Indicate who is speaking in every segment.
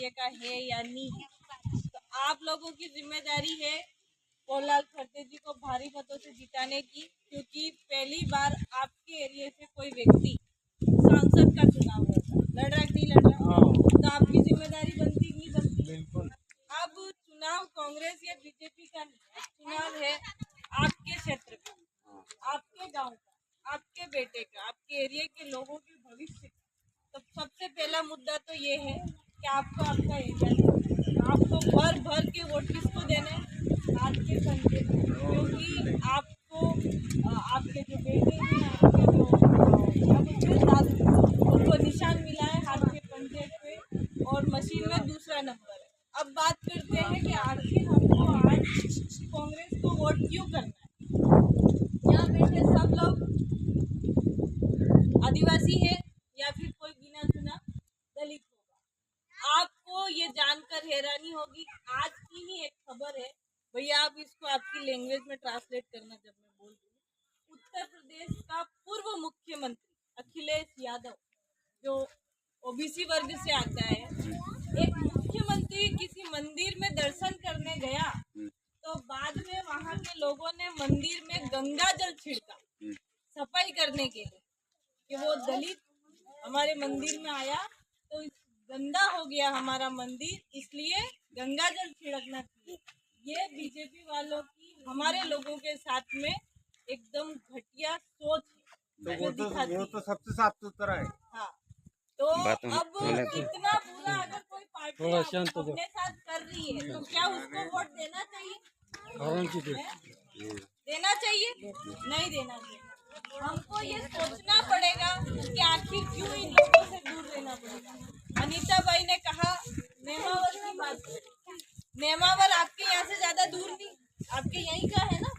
Speaker 1: Area का है या नहीं है। तो आप लोगों की जिम्मेदारी है पोलाल खरते जी को भारी मतों से जिताने की, क्योंकि पहली बार आपके एरिया से कोई व्यक्ति सांसद का चुनाव लड़ रहा है, नहीं लड़ रहा, तो आपकी जिम्मेदारी बनती नहीं बनती। बिल्कुल। अब चुनाव कांग्रेस या बीजेपी का नहीं है, चुनाव है आपके क्षेत्र का, आपके गांव का, आपके बेटे का, आपके एरिया के लोगों के भविष्य का। तो सबसे पहला मुद्दा तो ये है कि आपको आपका एरिया, आपको भर भर के वोट किसको देने, आज के पंचायत, क्योंकि आपको आपके जो बेटे हैं, आपके जो दादू, उनको निशान मिला है हाथ के पंजे पे और मशीन में दूसरा नंबर है। अब बात करते हैं कि आखिर हमको आज कांग्रेस को वोट क्यों करना है। यहाँ बैठे सब लोग आदिवासी है या फिर कोई गिना चुना दलित होगा। आपको ये जानकर हैरानी होगी, आज की ही एक खबर है भैया, आप इसको आपकी लैंग्वेज में ट्रांसलेट करना जब मैं बोल दूँ। उत्तर प्रदेश का पूर्व मुख्यमंत्री अखिलेश यादव, जो ओबीसी वर्ग से आता है, एक मुख्यमंत्री किसी मंदिर में दर्शन करने गया, तो बाद में वहाँ के लोगों ने मंदिर में गंगा जल छिड़का सफाई करने के लिए कि वो दलित हमारे मंदिर में आया तो गंदा हो गया हमारा मंदिर, इसलिए गंगा जल छिड़कना चाहिए। ये बीजेपी वालों की हमारे लोगों के साथ में एकदम घटिया सोच है।
Speaker 2: वो तो सबसे साफ सुथरा है।
Speaker 1: हाँ, तो अब इतना बुरा अगर कोई पार्टी अपने साथ कर रही है तो क्या उसको वोट देना चाहिए? देना चाहिए? नहीं देना चाहिए। हमको ये सोचना पड़ेगा कि आखिर क्यों इन लोगों से दूर रहना पड़ेगा। अनीता भाई ने कहा नेमावर की बात, नेमावर आपके यहाँ से ज्यादा दूर नहीं, आपके यहीं का है ना,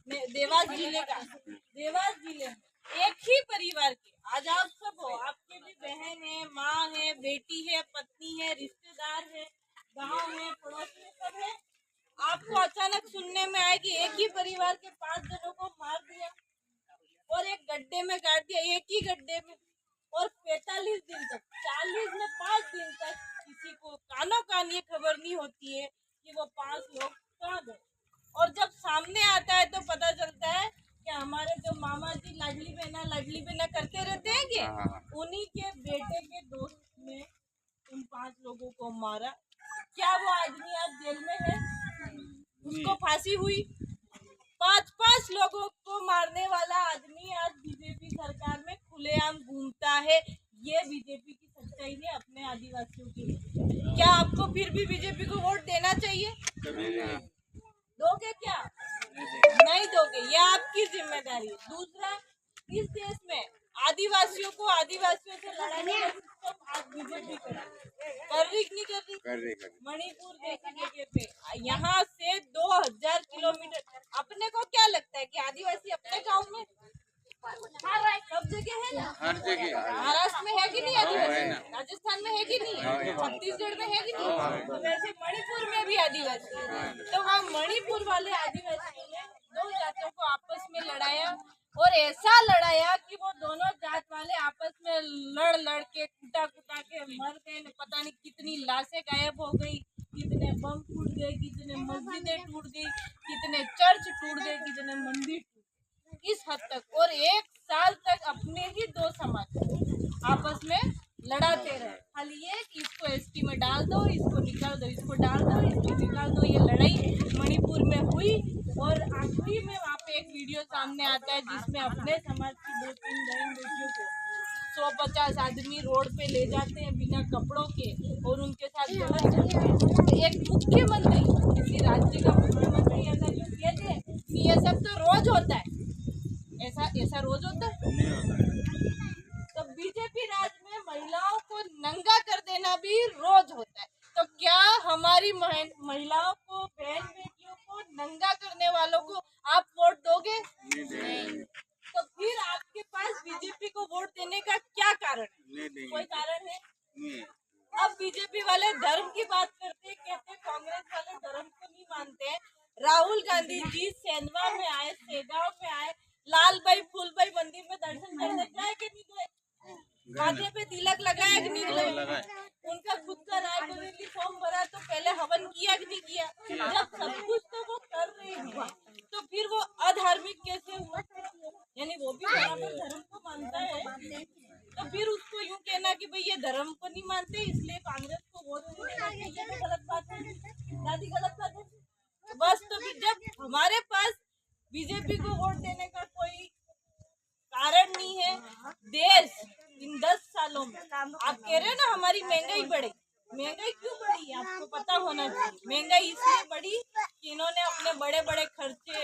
Speaker 1: देवास जिले का। देवास जिले में एक ही परिवार के, आज आप सब हो, आपके भी बहन है, माँ है, बेटी है, पत्नी है, रिश्तेदार है, गाँव है, पड़ोस में सब है। आपको अचानक सुनने में आए कि एक ही परिवार के 5 जनों को मार दिया और एक गड्ढे में गाड़ दिया, एक ही गड्ढे में, और 45 दिन तक, 40 में 5 दिन तक किसी को कानों कान ये खबर नहीं होती है कि वो 5 लोग कहाँ गए। और जब सामने आता है तो पता चलता है कि हमारे जो मामा जी लाडली बहना करते रहते हैं कि उन्हीं के बेटे के दोस्त ने उन 5 लोगों को मारा। क्या वो आदमी आज जेल में है? उसको फांसी हुई। 5 लोगों को मारने वाला आदमी आज बीजेपी सरकार में खुलेआम घूमता है। ये बीजेपी की सच्चाई है अपने आदिवासियों के लिए। क्या आपको फिर भी बीजेपी को वोट देना चाहिए? दोगे क्या? नहीं दोगे, ये आपकी जिम्मेदारी है। दूसरा, इस देश में आदिवासियों को आदिवासियों से लड़ाने का आज बीजेपी कर रही नहीं कर रही। मणिपुर जैसी जगह पे यहाँ से 2000 किलोमीटर, अपने को क्या लगता है कि आदिवासी अपने गांव में सब जगह है ना, हर जगह। महाराष्ट्र में है कि नहीं आदिवासी? राजस्थान में है कि नहीं? छत्तीसगढ़ में है कि नहीं? तो वैसे मणिपुर में भी आदिवासी है। तो वहाँ मणिपुर वाले आदिवासियों ने 2 जातों को आपस में लड़ाया और ऐसा लड़ाया कि वो दोनों जात वाले आपस में लड़ के कुटा के मर गए। पता नहीं कितनी लाशें गायब हो गई, कितने बम टूट गए, कितने मस्जिदें टूट गई, कितने चर्च टूट गए, कितने मंदिर टूट, इस हद तक। और 1 साल तक अपने ही 2 समाज आपस में लड़ाते रहे। खाली ये कि इसको एसटी में डाल दो, इसको निकाल दो, इसको डाल दो, इसको निकाल दो। ये लड़ाई मणिपुर में हुई और आखिरी में वहाँ पे एक वीडियो सामने आता है जिसमें अपने समाज की 2-3 बहन बेटियों को 150 आदमी रोड पे ले जाते हैं बिना कपड़ों के और उनके साथ गलत करते हैं। एक मुख्यमंत्री, किसी राज्य का मुख्यमंत्री ऐसा क्यों कहते हैं कि ये सब तो रोज होता है? ऐसा रोज होता है? तो बीजेपी राज में महिलाओं को नंगा कर देना भी रोज होता है। तो क्या हमारी महिलाओं को, बहन बेटियों को नंगा करने वालों को आप वोट दोगे? नहीं। तो फिर आपके पास बीजेपी को वोट देने का क्या कारण है? कोई कारण है? अब बीजेपी वाले धर्म की बात करते हैं, कहते कांग्रेस वाले धर्म को नहीं मानते हैं। राहुल गांधी जी सेंधवा में आए, सेगांव में आए, लाल भाई फूलबाई मंदिर में दर्शन करने गए कि नहीं गए? माथे पे तिलक लगाया कि नहीं लगाया? उनका खुद का रायबरेली फिर वो अधार्मिक कैसे हुआ? यानी वो भी बराबर धर्म को मानता है, तो फिर उसको यूं कहना कि भाई ये धर्म को नहीं मानते इसलिए कांग्रेस को वोट नहीं देना चाहिए, ये तो गलत बात है, दादी गलत बात है। बस तो फिर जब हमारे पास बीजेपी को वोट देने का कोई कारण नहीं है, देश इन 10 सालों में आप कह रहे हो ना हमारी महंगाई बढ़ी, महंगाई क्यों बढ़ी है आपको पता होना चाहिए। महंगाई इसलिए बढ़ी कि इन्होंने अपने बड़े बड़े खर्चे,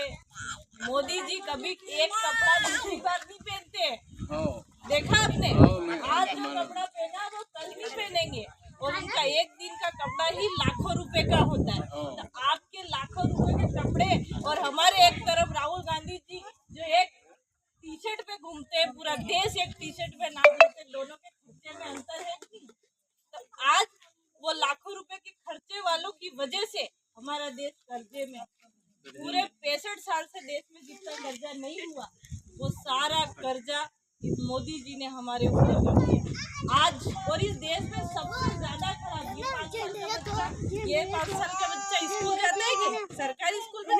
Speaker 1: मोदी जी कभी एक कपड़ा दूसरी बार नहीं पहनते, देखा आपने? आज जो कपड़ा पहना वो कल नहीं पहनेंगे और उनका एक दिन का कपड़ा ही लाखों रुपए का होता है। तो आपके लाखों रुपए के कपड़े और हमारे एक तरफ राहुल गांधी जी जो एक टी शर्ट पे घूमते हैं, पूरा देश एक टी शर्ट पे नाच लेते, दोनों के खर्चे में अंतर है नहीं। तो आज वो लाखों रुपए के खर्चे वालों की वजह से हमारा देश कर्जे में, पूरे 65 साल से देश में जितना कर्जा नहीं हुआ वो सारा कर्जा इस मोदी जी ने हमारे ऊपर कर दिया आज। और इस देश में सबसे ज्यादा खराब ये 5 साल का बच्चा स्कूल जाता है कि सरकारी स्कूल में,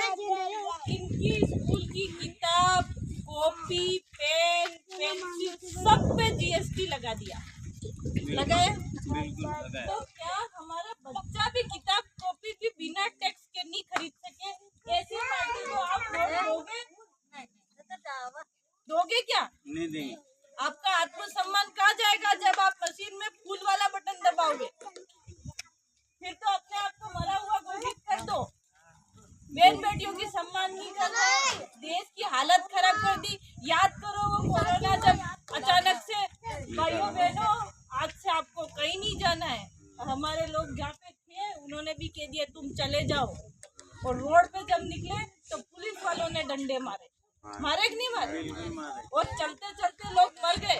Speaker 1: इनकी स्कूल की किताब, कॉपी, पेन, पेंसिल सब पे जीएसटी लगा दिया, लगाया। तो क्या हमारा बच्चा भी किताब कॉपी भी बिना टैक्स के नहीं खरीद सके? ऐसी पार्टी को आप वोट दोगे क्या?
Speaker 2: नहीं देंगे।
Speaker 1: आपका आत्मसम्मान कहाँ जाएगा जब आप मशीन में फूल वाला बटन दबाओगे? फिर तो अपने आप को मरा हुआ घोषित कर दो। बहन बेटियों की सम्मान नहीं कर रहे, देश की हालत खराब कर दी। याद करो वो कोरोना जब अचानक से, भाइयों बहनों आज से आपको कहीं नहीं जाना है, हमारे लोग जहाँ पे थे उन्होंने भी कह दिया तुम चले जाओ, और रोड पे जब निकले तो पुलिस वालों ने डंडे मारे, मारे कि नहीं मारे? और चलते चलते लोग मर गए।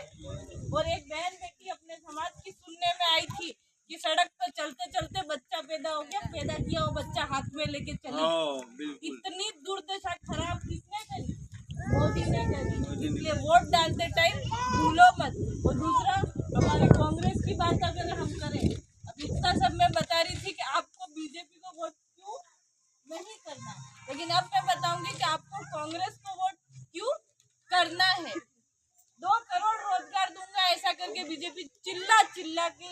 Speaker 1: और एक बहन बेटी अपने समाज की सुनने में आई थी कि सड़क पर चलते चलते बच्चा पैदा हो गया, पैदा किया वो बच्चा हाथ में लेके चली। इतनी दुर्दशा खराब किसने करी? मोदी ने करी। इसलिए वोट डालते टाइम भूलो मत। और दूसरा, हमारे कांग्रेस की बात अगर हम करें, अब इतना सब मैं बता रही थी कि आपको बीजेपी को वोट क्यों नहीं करना, लेकिन अब मैं बताऊंगी कि आपको कांग्रेस को वोट क्यों करना है। 2 करोड़ रोजगार दूंगा ऐसा करके बीजेपी चिल्ला चिल्ला के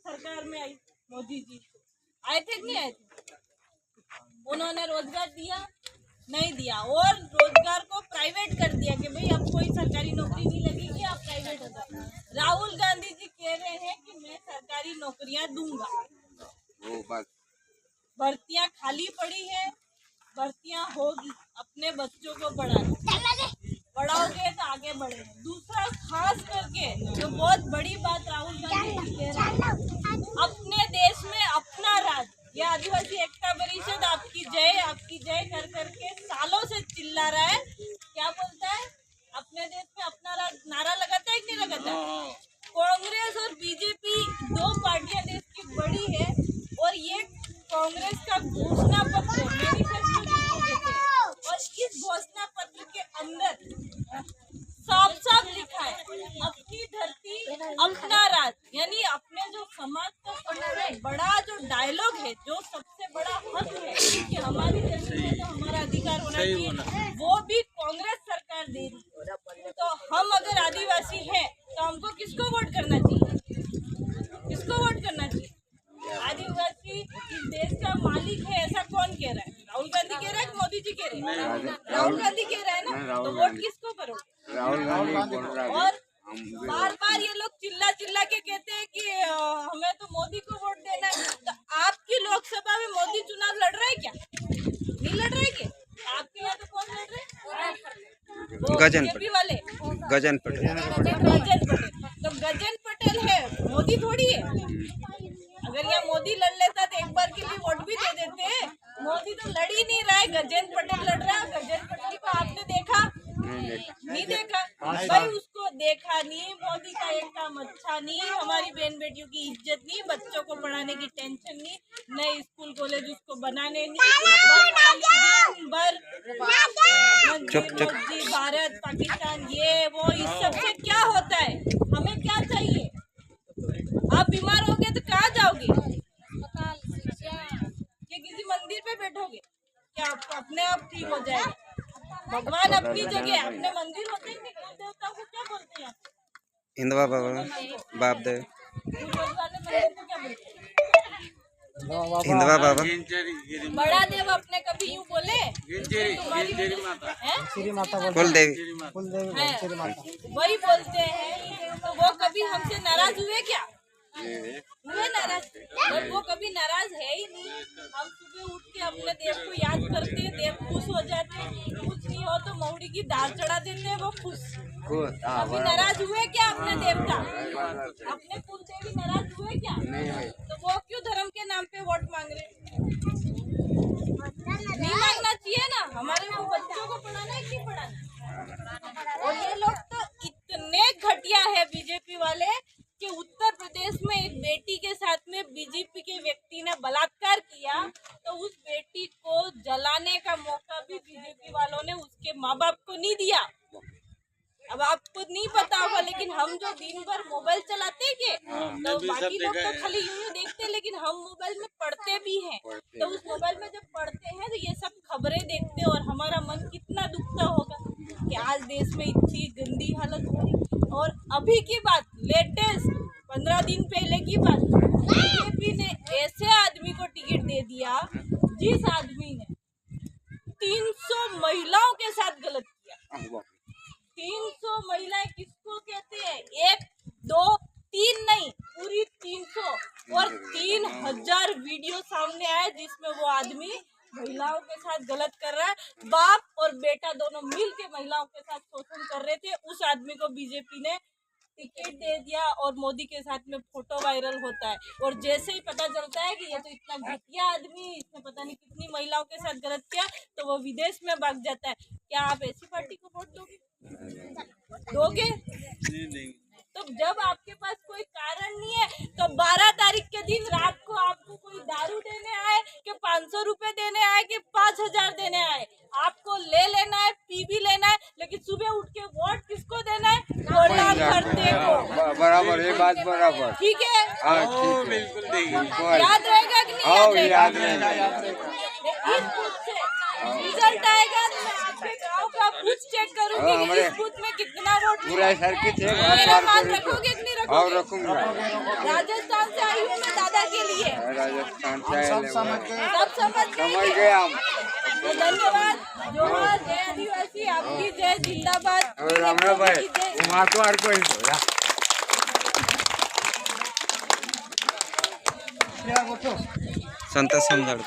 Speaker 1: सरकार में आई। मोदी जी आए थे नहीं आए थे? उन्होंने रोजगार दिया नहीं दिया, और रोजगार को प्राइवेट कर दिया कि भाई अब कोई सरकारी नौकरी नहीं लगेगी, आप प्राइवेट हो जाओ। राहुल गांधी जी कह रहे हैं कि मैं सरकारी नौकरियां दूंगा। भर्तियां खाली पड़ी है, भर्तियां होगी। अपने बच्चों को बढ़ाओगे तो आगे बढ़ेंगे। दूसरा, खास करके जो बहुत बड़ी बात राहुल गांधी जी कह रहे हैं, अपने देश में अपना राज, ये आदिवासी एकता परिषद आपकी जय कर करके सालों से चिल्ला रहा है। क्या बोलता है? अपने देश में अपना राज नारा लगाता है कि नहीं लगाता? कांग्रेस और बीजेपी 2 पार्टियां देश की बड़ी है, और ये कांग्रेस का घोषणा पत्र मैनिफेस्टो जिसको कहते हैं, और इस घोषणा पत्र के अंदर साफ साफ लिखा है अपनी धरती अपना राज, यानी अपने जो समाज का सबसे बड़ा जो डायलॉग है, जो सबसे बड़ा हक है कि हमारी जमीन में तो हमारा अधिकार होना चाहिए, वो भी कांग्रेस सरकार दे रही है। तो हम अगर आदिवासी हैं तो हमको किसको वोट करना चाहिए? किसको वोट करना चाहिए? आदिवासी इस देश का मालिक है ऐसा कौन कह रहा है? राहुल गांधी कह रहा है कि मोदी जी कह रहे हैं? राहुल गांधी कह रहा है ना, तो वोट किसको करोगे? और बार बार ये लोग चिल्ला चिल्ला के कहते हैं कि हमें तो मोदी को वोट देना है। तो आपकी लोकसभा में मोदी चुनाव लड़ रहे हैं क्या? नहीं लड़ रहे क्या? आपके यहाँ तो कौन लड़ रहे हैं?
Speaker 3: गजन
Speaker 1: बीजेपी वाले,
Speaker 3: गजन पटेल।
Speaker 1: तो गजन पटेल है, मोदी थोड़ी है। अगर यहाँ मोदी लड़ लेता तो एक बार के लिए वोट भी दे देते। मोदी तो लड़ ही नहीं रहा है, गजेंद्र पटेल लड़ रहा है। गजेंद्र पटेल को आपने देखा? नहीं देखा भाई, उसको देखा नहीं। मोदी का एक काम अच्छा नहीं, हमारी बहन बेटियों की इज्जत नहीं, बच्चों को पढ़ाने की टेंशन नहीं, नए स्कूल कॉलेज उसको बनाने नहीं, दिन भर मस्जिद, भारत पाकिस्तान ये वो, इस सब से क्या होता है? हमें क्या चाहिए? आप बीमार होगे तो कहाँ जाओगे? अस्पताल, या किसी मंदिर पे बैठोगे क्या? आपको अपने आप ठीक हो जाएगा? भगवान अपनी जगह, अपने मंदिर होते हैं, कुल देवता को क्या बोलते हैं?
Speaker 3: हिंदवा बाबा बाप देव
Speaker 1: पूर्वज वाले मंदिर को क्या बोलते हैं?
Speaker 3: हिंदवा बाबा
Speaker 1: बड़ा देव अपने कभी यूं बोले तुम्हारी
Speaker 3: कुल देवी
Speaker 1: वही बोलते हैं, तो वो कभी हमसे नाराज हुए क्या? हुए नाराज? और वो कभी नाराज है ही नहीं। हम सुबह उठ के अपने देव को याद करते हैं, देव खुश हो जाते हैं। कुछ नहीं हो तो मौड़ी की दाल चढ़ा देते हैं, वो खुश। कभी नाराज हुए क्या अपने देवता? अपने कुल देवी नाराज हुए क्या? तो वो क्यों धर्म के नाम पे वोट मांग रहे? नहीं मांगना चाहिए ना। हमारे को बच्चों को पढ़ाना है कि नहीं पढ़ाना? और ये लोग तो इतने घटिया है बीजेपी वाले कि उत्तर प्रदेश में एक बेटी के साथ में बीजेपी के व्यक्ति ने बलात्कार किया, तो उस बेटी को जलाने का मौका भी बीजेपी वालों ने उसके माँ बाप को नहीं दिया। अब आपको नहीं पता होगा, लेकिन हम जो दिन भर मोबाइल चलाते हैं के, तो बाकी लोग तो खाली यूं देखते हैं, लेकिन हम मोबाइल में पढ़ते भी हैं। तो उस मोबाइल में जब पढ़ते हैं तो ये सब खबरें देखते हैं और हमारा मन कितना दुखता होगा कि आज देश में इतनी गंदी हालत हो रही। और अभी की बात, लेटेस्ट 15 दिन पहले की बात, बीजेपी ने ऐसे आदमी को टिकट दे दिया जिस आदमी ने 300 महिलाओं के साथ गलत किया। 300 महिलाएं किसको कहते हैं? 1, 2, 3 नहीं, पूरी 300। और 3000 वीडियो सामने आए जिसमें वो आदमी महिलाओं के साथ गलत कर रहा है। बाप और बेटा दोनों मिल के महिलाओं के साथ शोषण कर रहे थे। उस आदमी को बीजेपी ने टिकट दे दिया और मोदी के साथ में फोटो वायरल होता है। और जैसे ही पता चलता है कि ये तो इतना घटिया आदमी, इसने पता नहीं कितनी महिलाओं के साथ गलत किया, तो वो विदेश में भाग जाता है। क्या आप ऐसी पार्टी को वोट दोगे? नहीं। तो जब आपके पास कोई कारण नहीं है, तो 12 तारीख के दिन रात को आपको कोई दारू देने आए कि 500 रुपए देने आए कि 5000 देने आए, आपको ले लेना है, पी भी लेना है, लेकिन सुबह उठ के वोट किसको देना है? वोटा करते को।
Speaker 4: बराबर, ये बात बराबर।
Speaker 1: ठीक है,
Speaker 4: बिल्कुल
Speaker 1: याद रहेगा कि नहीं?
Speaker 4: याद रहेगा।
Speaker 1: इस बूथ से रिजल्ट आएगा तो मैं आपके गाँव का बूथ चेक करूंगी कि इस बूथ में कितना वोट
Speaker 4: पूरा सर्किट है।
Speaker 1: मेरा मान रखोगे कि नहीं रखोगे?
Speaker 4: और रखूंगा।
Speaker 1: राजस्थान से आई हूँ मैं दादा के लिए।
Speaker 4: राजस्थान से
Speaker 1: सब समझ
Speaker 4: गए हम।
Speaker 1: तो धन्यवाद। जोहार, जय आदिवासी, आपकी जय, जिंदाबाद।
Speaker 4: और रामरा भाई वहाँ तो हर कोई
Speaker 3: संतोष समझाड़